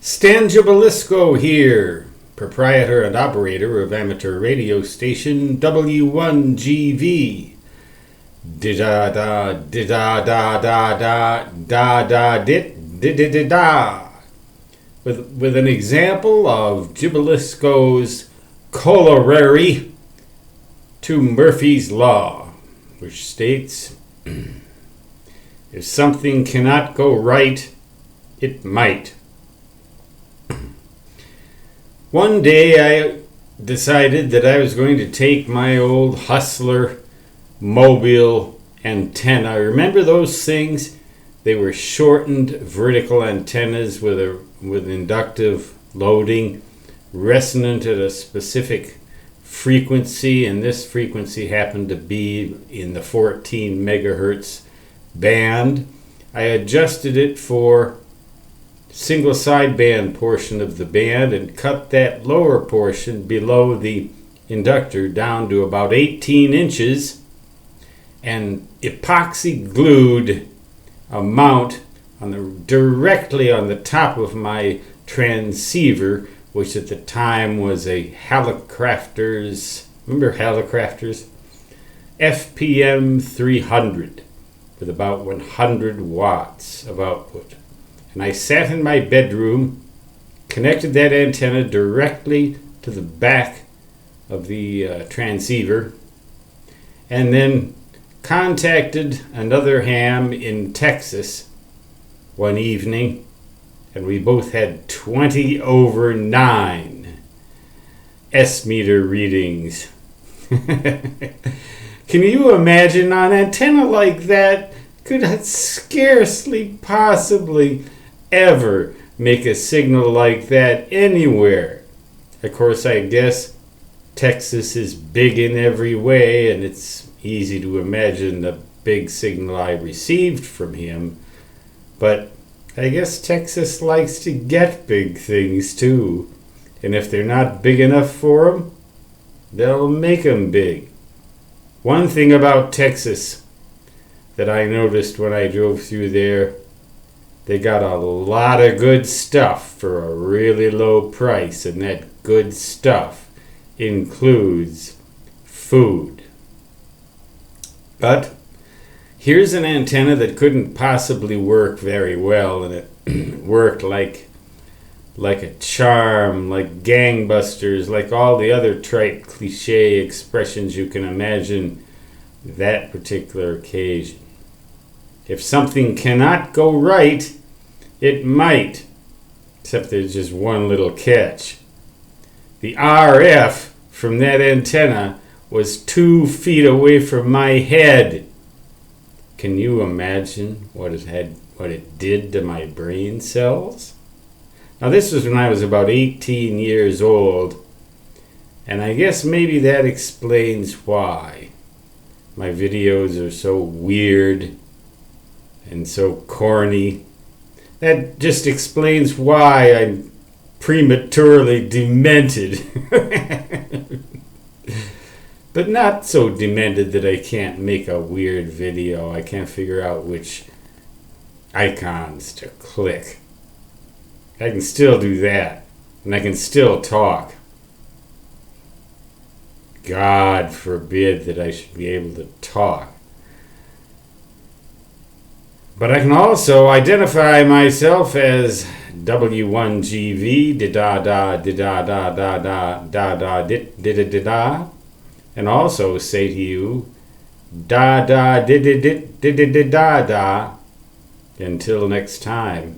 Stan Gibilisco here, proprietor and operator of amateur radio station W1GV. Da da da da da da da da da da. With an example of Gibilisco's Corollary to Murphy's Law, which states, if something cannot go right, it might. One day I decided that I was going to take my old Hustler mobile antenna. Remember those things? They were shortened vertical antennas with inductive loading, resonant at a specific frequency, and this frequency happened to be in the 14 megahertz band. I adjusted it for single sideband portion of the band and cut that lower portion below the inductor down to about 18 inches and epoxy glued a mount directly on the top of my transceiver, which at the time was a Hallicrafters, remember Hallicrafters? FPM 300 with about 100 watts of output. And I sat in my bedroom, connected that antenna directly to the back of the transceiver, and then contacted another ham in Texas one evening, and we both had 20/9 S-meter readings. Can you imagine an antenna like that could scarcely possibly ever make a signal like that anywhere? Of course, I guess Texas is big in every way, and it's easy to imagine the big signal I received from him. But I guess Texas likes to get big things too. And if they're not big enough for them, they'll make them big. One thing about Texas that I noticed when I drove through there, they got a lot of good stuff for a really low price, and that good stuff includes food. But here's an antenna that couldn't possibly work very well, and it worked like a charm, like gangbusters, like all the other trite cliche expressions you can imagine that particular occasion. If something cannot go right, it might, except there's just one little catch. The RF from that antenna was 2 feet away from my head. Can you imagine what it did to my brain cells? Now, this was when I was about 18 years old, and I guess maybe that explains why my videos are so weird and so corny. That just explains why I'm prematurely demented. But not so demented that I can't make a weird video. I can't figure out which icons to click. I can still do that, and I can still talk. God forbid that I should be able to talk. But I can also identify myself as W1GV, da-da-da-da-da-da-da-da-da-da-da, and also say to you, da-da-da-da-da-da-da-da. Until next time,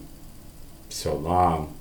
so long.